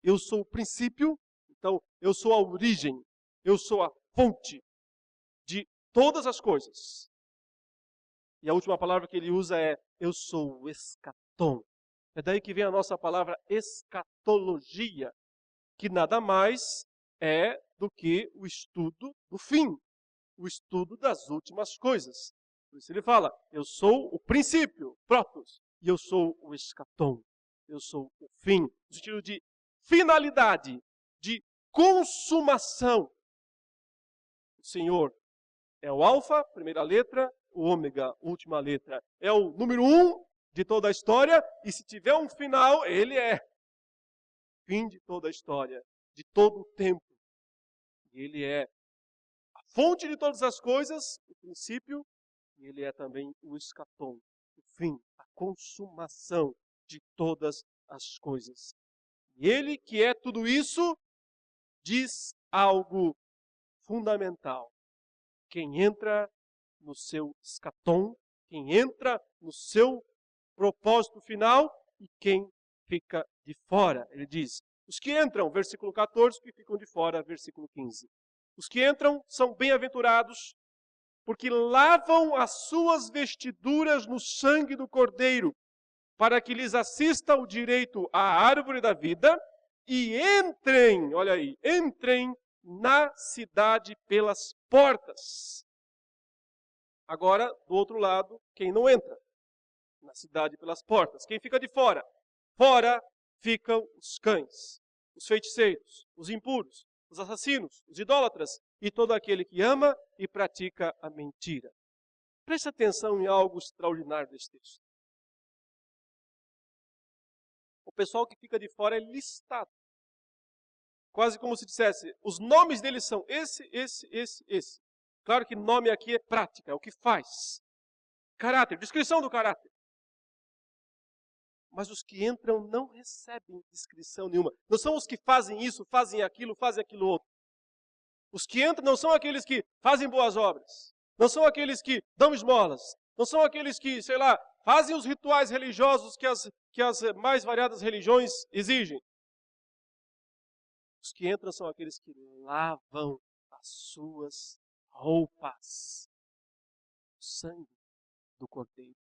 Eu sou o princípio, então eu sou a origem, eu sou a fonte de todas as coisas. E a última palavra que ele usa é eu sou o escatom. É daí que vem a nossa palavra escatologia, que nada mais é do que o estudo do fim, o estudo das últimas coisas. Por isso ele fala, eu sou o princípio, protos, e eu sou o escatom, eu sou o fim, no sentido de finalidade, de consumação. O Senhor é o alfa, primeira letra, o ômega, última letra. É o número 1 de toda a história, e se tiver um final, ele é fim de toda a história, de todo o tempo. E ele é a fonte de todas as coisas, o princípio, e ele é também o escatom, o fim, a consumação de todas as coisas. E ele que é tudo isso, diz algo fundamental. Quem entra no seu escatom, quem entra no seu propósito final e quem fica de fora. Ele diz, os que entram, versículo 14, os que ficam de fora, versículo 15. Os que entram são bem-aventurados, porque lavam as suas vestiduras no sangue do Cordeiro, para que lhes assista o direito à árvore da vida e entrem, olha aí, entrem na cidade pelas portas. Agora, do outro lado, quem não entra na cidade pelas portas? Quem fica de fora? Fora ficam os cães, os feiticeiros, os impuros, os assassinos, os idólatras e todo aquele que ama e pratica a mentira. Preste atenção em algo extraordinário desse texto. O pessoal que fica de fora é listado. Quase como se dissesse, os nomes deles são esse. Claro que nome aqui é prática, é o que faz. Caráter, descrição do caráter. Mas os que entram não recebem descrição nenhuma. Não são os que fazem isso, fazem aquilo outro. Os que entram não são aqueles que fazem boas obras. Não são aqueles que dão esmolas. Não são aqueles que, sei lá, fazem os rituais religiosos que as mais variadas religiões exigem. Os que entram são aqueles que lavam as suas roupas. O sangue do Cordeiro.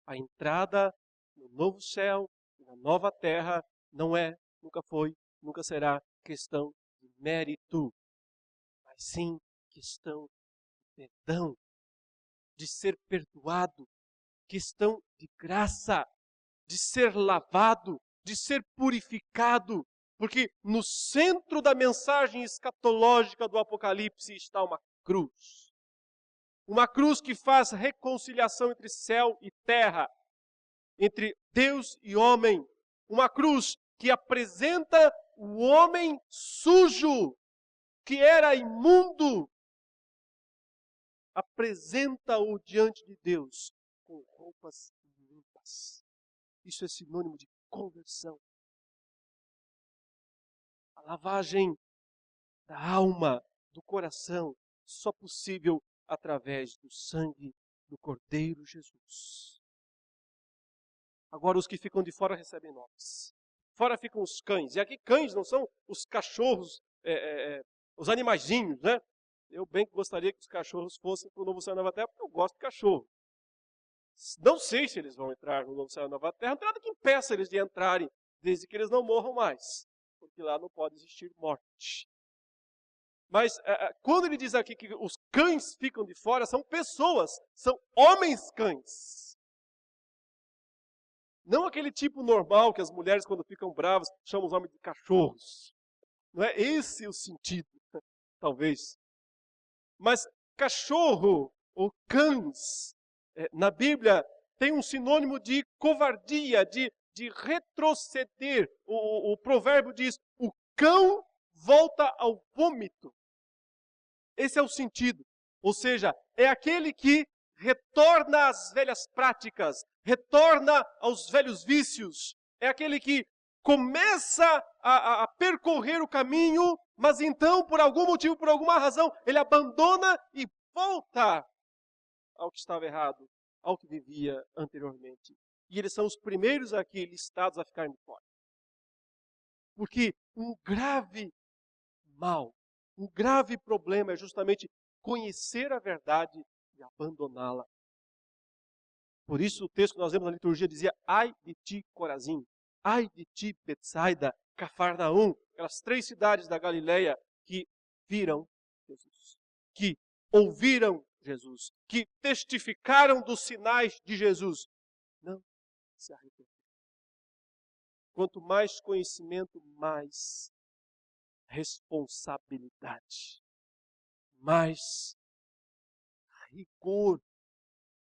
A entrada no novo céu e na nova terra não é, nunca foi, nunca será questão de mérito, mas sim questão de perdão, de ser perdoado, questão de graça, de ser lavado, de ser purificado, porque no centro da mensagem escatológica do Apocalipse está uma cruz. Uma cruz que faz reconciliação entre céu e terra, entre Deus e homem. Uma cruz que apresenta o homem sujo, que era imundo, apresenta-o diante de Deus com roupas limpas. Isso é sinônimo de conversão. A lavagem da alma, do coração, só possível através do sangue do Cordeiro Jesus. Agora os que ficam de fora recebem nomes. Fora ficam os cães. E aqui cães não são os cachorros, os animaizinhos, né? Eu bem que gostaria que os cachorros fossem para o Novo Céu e Nova Terra, porque eu gosto de cachorro. Não sei se eles vão entrar no Novo Céu e Nova Terra, não tem nada que impeça eles de entrarem, desde que eles não morram mais. Porque lá não pode existir morte. Mas quando ele diz aqui que os cães ficam de fora, são pessoas, são homens cães. Não aquele tipo normal que as mulheres, quando ficam bravas, chamam os homens de cachorros. Não é esse o sentido, talvez. Mas cachorro ou cães, na Bíblia, tem um sinônimo de covardia, de retroceder. O provérbio diz, o cão volta ao vômito. Esse é o sentido. Ou seja, é aquele que retorna às velhas práticas, retorna aos velhos vícios. É aquele que começa a percorrer o caminho, mas então, por algum motivo, por alguma razão, ele abandona e volta ao que estava errado, ao que vivia anteriormente. E eles são os primeiros aqui listados a ficarem de fora. Porque um grave mal, um grave problema é justamente conhecer a verdade e abandoná-la. Por isso o texto que nós lemos na liturgia dizia: ai de ti, Corazim, ai de ti, Betsaida, Cafarnaum, aquelas 3 cidades da Galileia que viram Jesus, que ouviram Jesus, que testificaram dos sinais de Jesus. Não se arrependeu. Quanto mais conhecimento, mais responsabilidade, mais rigor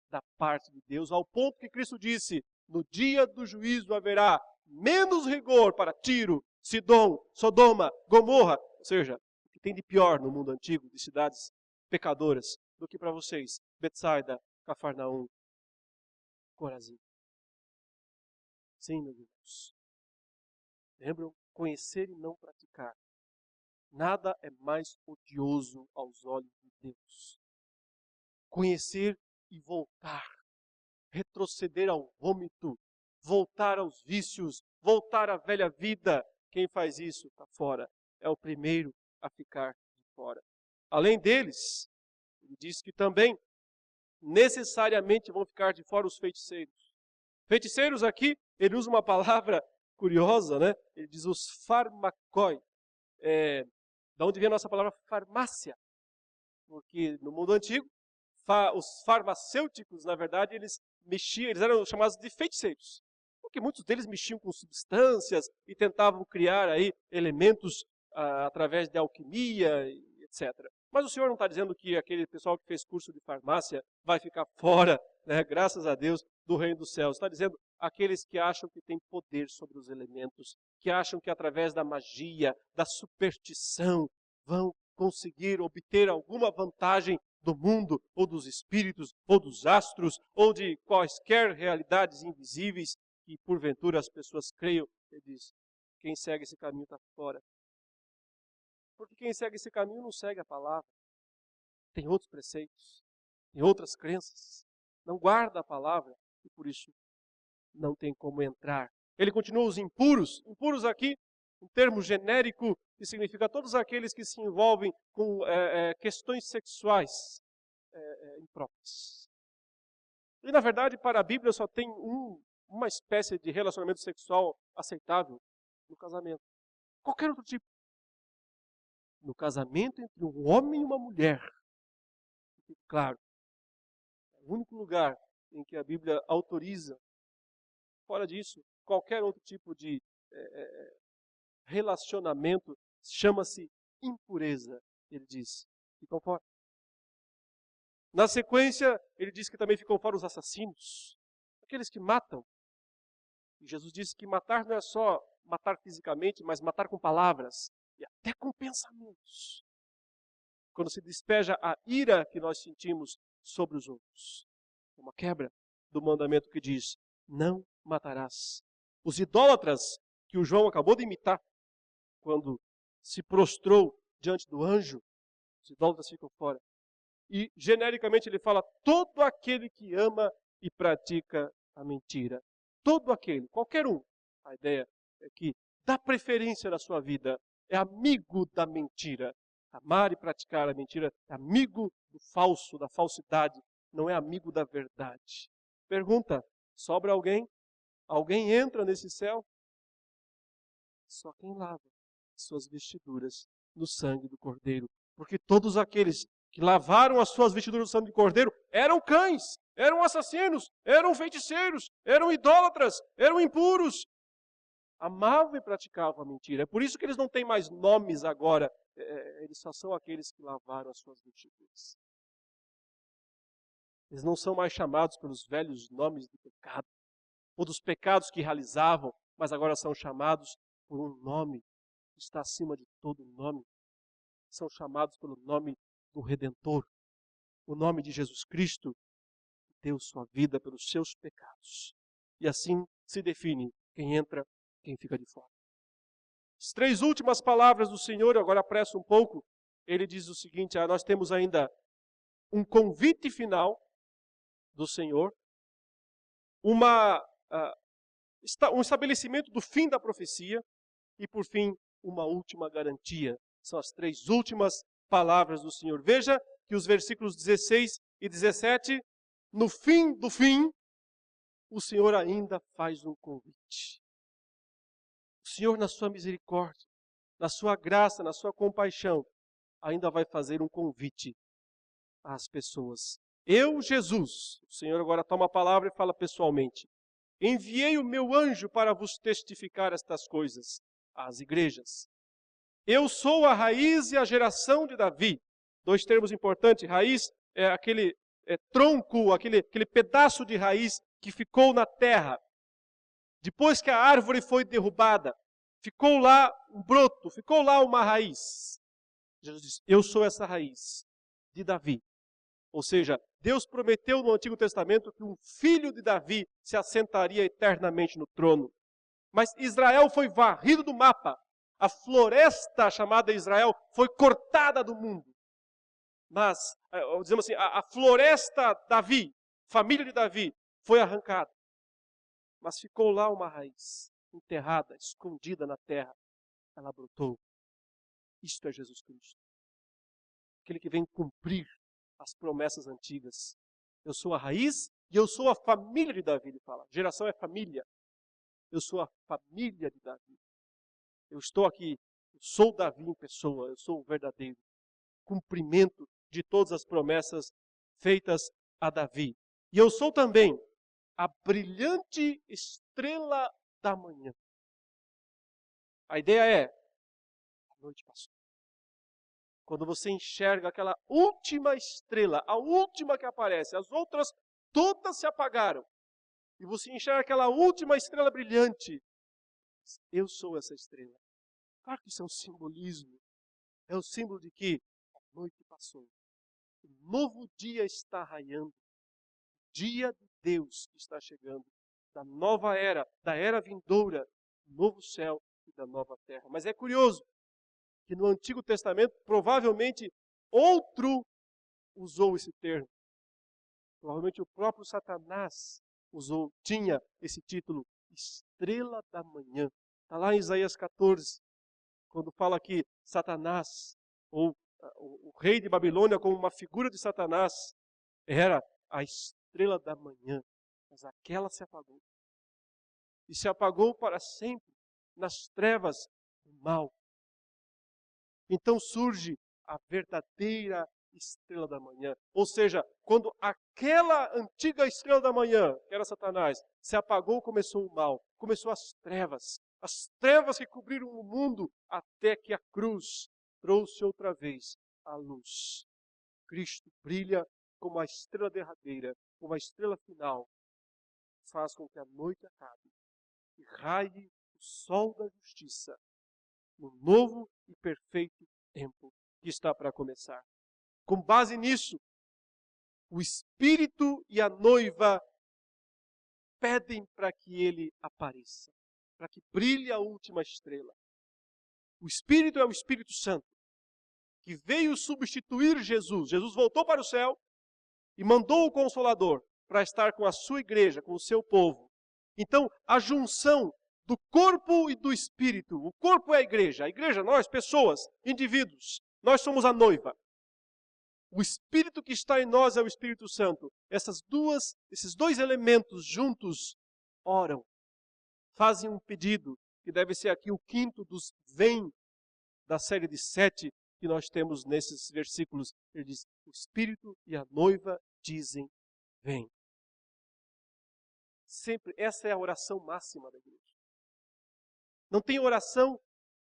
da parte de Deus, ao ponto que Cristo disse: no dia do juízo haverá menos rigor para Tiro, Sidom, Sodoma, Gomorra, ou seja, o que tem de pior no mundo antigo, de cidades pecadoras, do que para vocês, Betsaida, Cafarnaum, Corazim. Sim, meus irmãos. Lembram? Conhecer e não praticar. Nada é mais odioso aos olhos de Deus. Conhecer e voltar. Retroceder ao vômito. Voltar aos vícios. Voltar à velha vida. Quem faz isso está fora. É o primeiro a ficar de fora. Além deles, ele diz que também necessariamente vão ficar de fora os feiticeiros. Feiticeiros aqui, ele usa uma palavra curiosa, né? Ele diz os farmacoi. Da onde vem a nossa palavra farmácia? Porque no mundo antigo, os farmacêuticos, na verdade, eles eram chamados de feiticeiros. Porque muitos deles mexiam com substâncias e tentavam criar aí elementos através de alquimia, etc. Mas o Senhor não está dizendo que aquele pessoal que fez curso de farmácia vai ficar fora, né, graças a Deus, do reino dos céus. Está dizendo aqueles que acham que têm poder sobre os elementos, que acham que através da magia, da superstição, vão conseguir obter alguma vantagem do mundo, ou dos espíritos, ou dos astros, ou de quaisquer realidades invisíveis, que porventura as pessoas creiam. Ele diz: quem segue esse caminho está fora. Porque quem segue esse caminho não segue a palavra. Tem outros preceitos, tem outras crenças. Não guarda a palavra e por isso não tem como entrar. Ele continua os impuros. Impuros aqui, um termo genérico que significa todos aqueles que se envolvem com questões sexuais impróprias. E na verdade, para a Bíblia só tem uma espécie de relacionamento sexual aceitável no casamento. Qualquer outro tipo. No casamento entre um homem e uma mulher. Claro, é o único lugar em que a Bíblia autoriza. Fora disso, qualquer outro tipo de relacionamento chama-se impureza, ele diz. Ficam fora. Na sequência, ele diz que também ficam fora os assassinos, aqueles que matam. E Jesus disse que matar não é só matar fisicamente, mas matar com palavras e até com pensamentos. Quando se despeja a ira que nós sentimos sobre os outros. Uma quebra do mandamento que diz: não matarás. Os idólatras que o João acabou de imitar, quando se prostrou diante do anjo, os idólatras ficam fora. E genericamente ele fala: todo aquele que ama e pratica a mentira. Todo aquele, qualquer um. A ideia é que dá preferência na sua vida, é amigo da mentira. Amar e praticar a mentira é amigo do falso, da falsidade, não é amigo da verdade. Pergunta: sobra alguém? Alguém entra nesse céu? Só quem lava suas vestiduras no sangue do Cordeiro. Porque todos aqueles que lavaram as suas vestiduras no sangue do Cordeiro eram cães, eram assassinos, eram feiticeiros, eram idólatras, eram impuros. Amavam e praticavam a mentira. É por isso que eles não têm mais nomes agora. Eles só são aqueles que lavaram as suas vestiduras. Eles não são mais chamados pelos velhos nomes do pecado, ou dos pecados que realizavam, mas agora são chamados por um nome que está acima de todo nome. São chamados pelo nome do Redentor, o nome de Jesus Cristo, que deu sua vida pelos seus pecados. E assim se define quem entra, quem fica de fora. As 3 últimas palavras do Senhor, agora apresso um pouco, ele diz o seguinte: nós temos ainda um convite final do Senhor, um estabelecimento do fim da profecia e, por fim, uma última garantia. São as 3 últimas palavras do Senhor. Veja que os versículos 16 e 17, no fim do fim, o Senhor ainda faz um convite. O Senhor, na sua misericórdia, na sua graça, na sua compaixão, ainda vai fazer um convite às pessoas. Eu, Jesus, o Senhor agora toma a palavra e fala pessoalmente, enviei o meu anjo para vos testificar estas coisas às igrejas. Eu sou a raiz e a geração de Davi. Dois termos importantes. Raiz é aquele tronco, aquele pedaço de raiz que ficou na terra. Depois que a árvore foi derrubada, ficou lá um broto, ficou lá uma raiz. Jesus diz, eu sou essa raiz de Davi. Ou seja, Deus prometeu no Antigo Testamento que um filho de Davi se assentaria eternamente no trono. Mas Israel foi varrido do mapa. A floresta chamada Israel foi cortada do mundo. Mas, dizemos assim, a floresta Davi, família de Davi, foi arrancada. Mas ficou lá uma raiz, enterrada, escondida na terra. Ela brotou. Isto é Jesus Cristo. Aquele que vem cumprir as promessas antigas. Eu sou a raiz e eu sou a família de Davi, ele fala. Geração é família. Eu sou a família de Davi. Eu estou aqui, eu sou Davi em pessoa, eu sou o verdadeiro cumprimento de todas as promessas feitas a Davi. E eu sou também a brilhante estrela da manhã. A ideia é, a noite passou. Quando você enxerga aquela última estrela, a última que aparece, as outras todas se apagaram. E você enxerga aquela última estrela brilhante. Eu sou essa estrela. Claro que isso é um simbolismo. É o símbolo de que a noite passou. Um novo dia está raiando. O dia de Deus que está chegando. Da nova era, da era vindoura, do novo céu e da nova terra. Mas é curioso que no Antigo Testamento, provavelmente, outro usou esse termo. Provavelmente o próprio Satanás tinha esse título, Estrela da Manhã. Está lá em Isaías 14, quando fala que Satanás, ou o rei de Babilônia como uma figura de Satanás, era a estrela da manhã. Mas aquela se apagou. E se apagou para sempre nas trevas do mal. Então surge a verdadeira estrela da manhã. Ou seja, quando aquela antiga estrela da manhã, que era Satanás, se apagou, começou o mal. Começou as trevas. As trevas que cobriram o mundo até que a cruz trouxe outra vez a luz. Cristo brilha como a estrela derradeira, como a estrela final. Faz com que a noite acabe e raie o sol da justiça no novo e perfeito tempo que está para começar. Com base nisso, o Espírito e a noiva pedem para que ele apareça, para que brilhe a última estrela. O Espírito é o Espírito Santo, que veio substituir Jesus. Jesus voltou para o céu e mandou o Consolador para estar com a sua igreja, com o seu povo. Então, a junção do corpo e do Espírito. O corpo é a igreja, nós, pessoas, indivíduos, nós somos a noiva. O Espírito que está em nós é o Espírito Santo. Esses dois elementos juntos oram, fazem um pedido, que deve ser aqui o quinto dos vem da série de 7 que nós temos nesses versículos. Ele diz, o Espírito e a noiva dizem, vem. Sempre, essa é a oração máxima da igreja. Não tem oração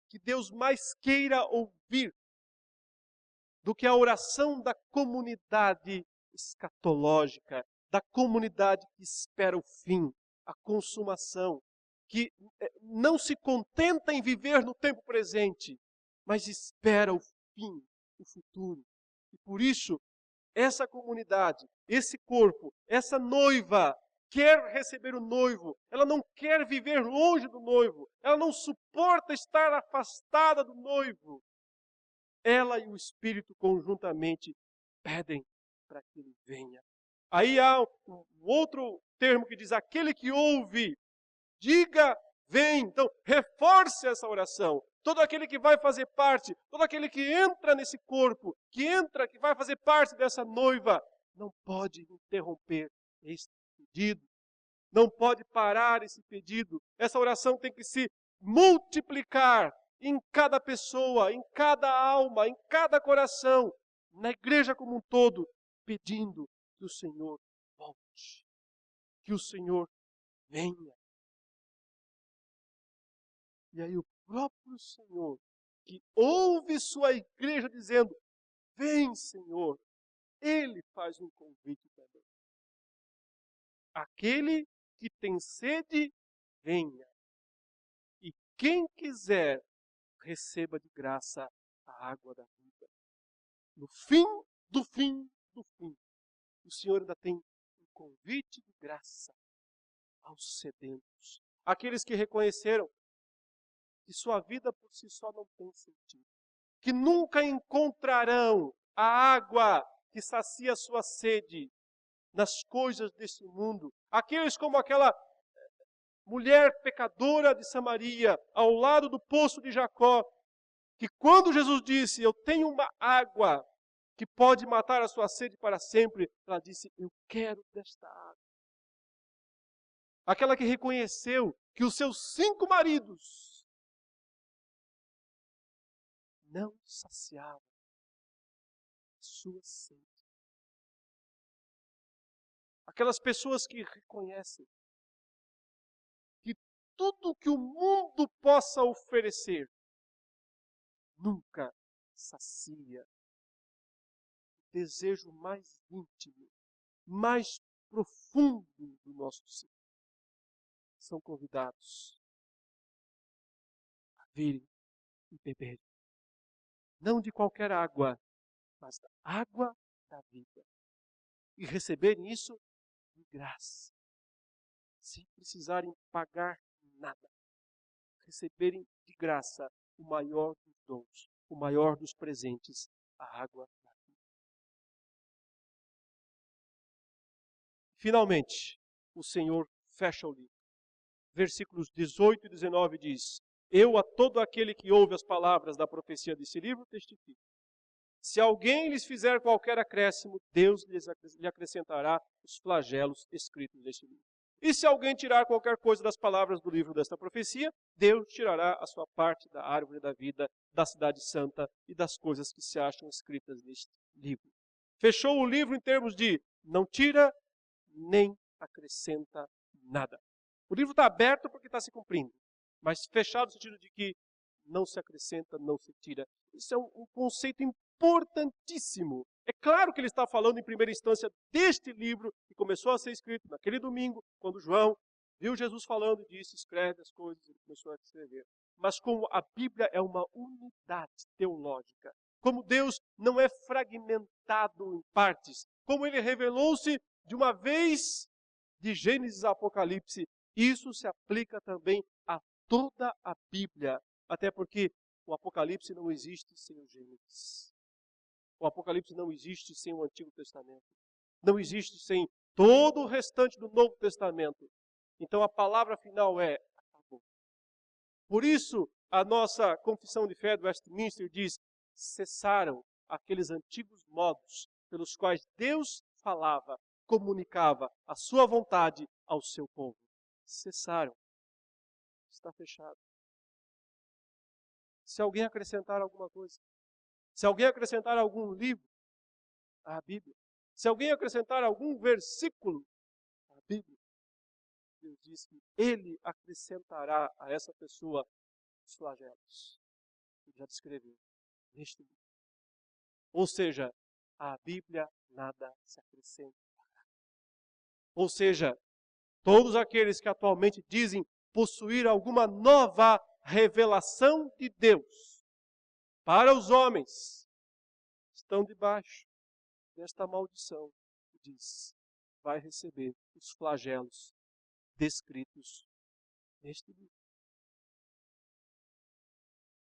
que Deus mais queira ouvir do que a oração da comunidade escatológica, da comunidade que espera o fim, a consumação, que não se contenta em viver no tempo presente, mas espera o fim, o futuro. E por isso, essa comunidade, esse corpo, essa noiva, quer receber o noivo, ela não quer viver longe do noivo, ela não suporta estar afastada do noivo. Ela e o Espírito conjuntamente pedem para que ele venha. Aí há um outro termo que diz, aquele que ouve, diga, vem. Então, reforce essa oração. Todo aquele que vai fazer parte, todo aquele que entra nesse corpo, que vai fazer parte dessa noiva, não pode interromper este pedido. Não pode parar esse pedido. Essa oração tem que se multiplicar em cada pessoa, em cada alma, em cada coração, na igreja como um todo, pedindo que o Senhor volte, que o Senhor venha. E aí o próprio Senhor, que ouve sua igreja dizendo, vem, Senhor, Ele faz um convite também. Aquele que tem sede, venha. E quem quiser, receba de graça a água da vida. No fim do fim do fim, o Senhor ainda tem um convite de graça aos sedentos. Aqueles que reconheceram que sua vida por si só não tem sentido. Que nunca encontrarão a água que sacia sua sede nas coisas desse mundo. Aqueles como aquela mulher pecadora de Samaria, ao lado do poço de Jacó, que quando Jesus disse, eu tenho uma água que pode matar a sua sede para sempre, ela disse, eu quero desta água. Aquela que reconheceu que os seus 5 maridos não saciavam a sua sede. Aquelas pessoas que reconhecem que tudo que o mundo possa oferecer nunca sacia o desejo mais íntimo, mais profundo do nosso ser. São convidados a virem e beberem. Não de qualquer água, mas da água da vida. E receberem isso de graça, sem precisarem pagar nada. Receberem de graça o maior dos dons, o maior dos presentes, a água da vida. Finalmente, o Senhor fecha o livro. Versículos 18 e 19 diz, eu a todo aquele que ouve as palavras da profecia desse livro testifico. Se alguém lhes fizer qualquer acréscimo, Deus lhe acrescentará os flagelos escritos neste livro. E se alguém tirar qualquer coisa das palavras do livro desta profecia, Deus tirará a sua parte da árvore da vida, da cidade santa e das coisas que se acham escritas neste livro. Fechou o livro em termos de não tira nem acrescenta nada. O livro está aberto porque está se cumprindo, mas fechado no sentido de que não se acrescenta, não se tira. Isso é um conceito importantíssimo. É claro que ele está falando em primeira instância deste livro que começou a ser escrito naquele domingo, quando João viu Jesus falando e disse, escreve as coisas, ele começou a escrever. Mas como a Bíblia é uma unidade teológica, como Deus não é fragmentado em partes, como ele revelou-se de uma vez de Gênesis a Apocalipse, isso se aplica também a toda a Bíblia, até porque o Apocalipse não existe sem o Gênesis. O Apocalipse não existe sem o Antigo Testamento. Não existe sem todo o restante do Novo Testamento. Então a palavra final é acabou. Por isso, a nossa confissão de fé do Westminster diz, cessaram aqueles antigos modos pelos quais Deus falava, comunicava a sua vontade ao seu povo. Cessaram. Está fechado. Se alguém acrescentar alguma coisa, se alguém acrescentar algum livro à Bíblia, se alguém acrescentar algum versículo à Bíblia, Deus diz que Ele acrescentará a essa pessoa os flagelos. Ele já descreveu neste livro. Ou seja, a Bíblia nada se acrescenta. Ou seja, todos aqueles que atualmente dizem possuir alguma nova revelação de Deus para os homens estão debaixo desta maldição que diz, vai receber os flagelos descritos neste livro.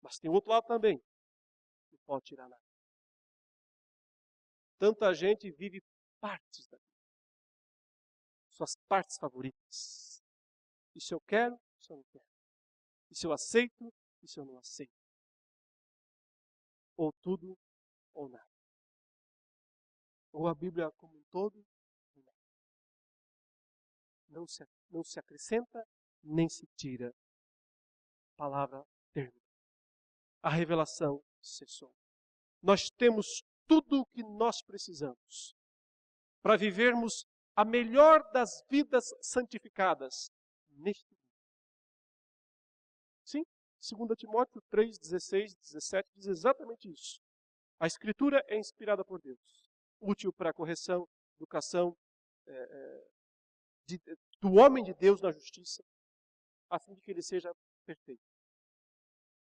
Mas tem outro lado também, não pode tirar nada. Tanta gente vive partes da Bíblia, suas partes favoritas. Isso eu quero, isso eu não quero. Isso eu aceito, isso eu não aceito. Ou tudo ou nada. Ou a Bíblia como um todo, ou nada. não se acrescenta, nem se tira. A palavra termina. A revelação cessou. Nós temos tudo o que nós precisamos para vivermos a melhor das vidas santificadas neste mundo. Sim, 2 Timóteo 3, 16, 17 diz exatamente isso. A Escritura é inspirada por Deus, útil para a correção, educação do homem de Deus na justiça, a fim de que ele seja perfeito.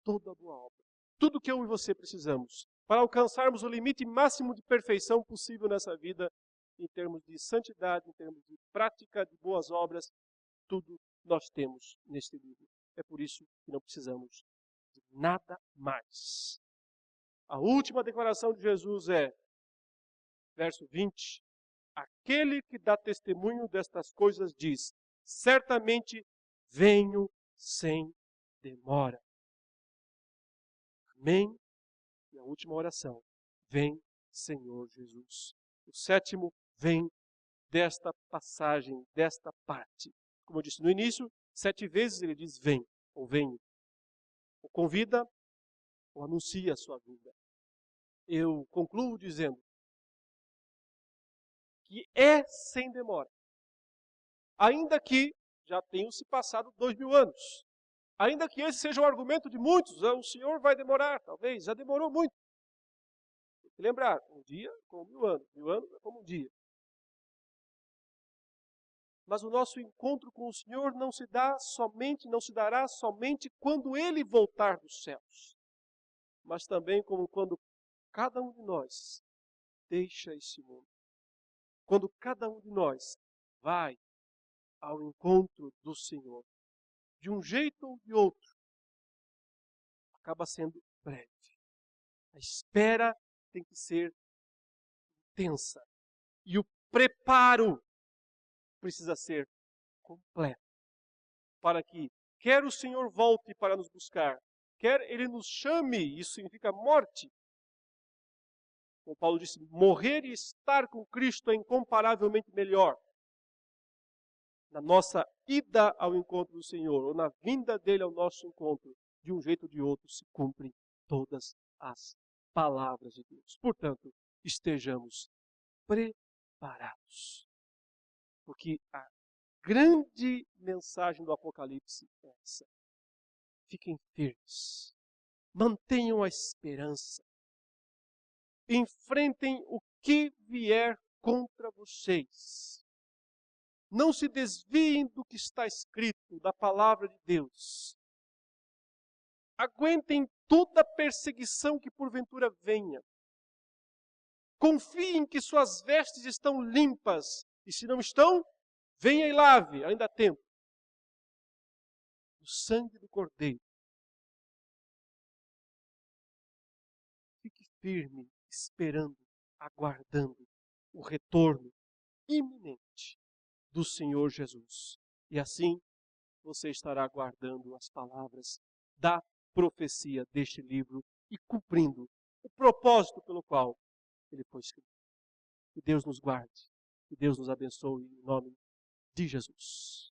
Toda boa obra. Tudo que eu e você precisamos para alcançarmos o limite máximo de perfeição possível nessa vida, em termos de santidade, em termos de prática de boas obras, tudo nós temos neste livro. É por isso que não precisamos de nada mais. A última declaração de Jesus é, verso 20, aquele que dá testemunho destas coisas diz, certamente venho sem demora. Amém? E a última oração, vem Senhor Jesus. O sétimo vem desta passagem, desta parte. Como eu disse no início, 7 vezes ele diz vem, ou venho. Ou convida, ou anuncia a sua vinda. Eu concluo dizendo que é sem demora. Ainda que já tenham se passado 2000 anos. Ainda que esse seja o argumento de muitos, o Senhor vai demorar, talvez, já demorou muito. Tem que lembrar, um dia como 1000 anos, 1000 anos é como um dia. Mas o nosso encontro com o Senhor não se dará somente quando Ele voltar dos céus, mas também como quando cada um de nós deixa esse mundo. Quando cada um de nós vai ao encontro do Senhor, de um jeito ou de outro, acaba sendo breve. A espera tem que ser intensa. E o preparo precisa ser completo. Para que, quer o Senhor volte para nos buscar, quer Ele nos chame, isso significa morte. Como Paulo disse, morrer e estar com Cristo é incomparavelmente melhor. Na nossa ida ao encontro do Senhor, ou na vinda dele ao nosso encontro, de um jeito ou de outro, se cumprem todas as palavras de Deus. Portanto, estejamos preparados. Porque a grande mensagem do Apocalipse é essa. Fiquem firmes. Mantenham a esperança. Enfrentem o que vier contra vocês. Não se desviem do que está escrito, da palavra de Deus. Aguentem toda a perseguição que porventura venha. Confiem que suas vestes estão limpas. E se não estão, venha e lave, ainda há tempo. O sangue do Cordeiro. Fique firme, esperando, aguardando o retorno iminente do Senhor Jesus. E assim, você estará guardando as palavras da profecia deste livro e cumprindo o propósito pelo qual ele foi escrito. Que Deus nos guarde, que Deus nos abençoe em nome de Jesus.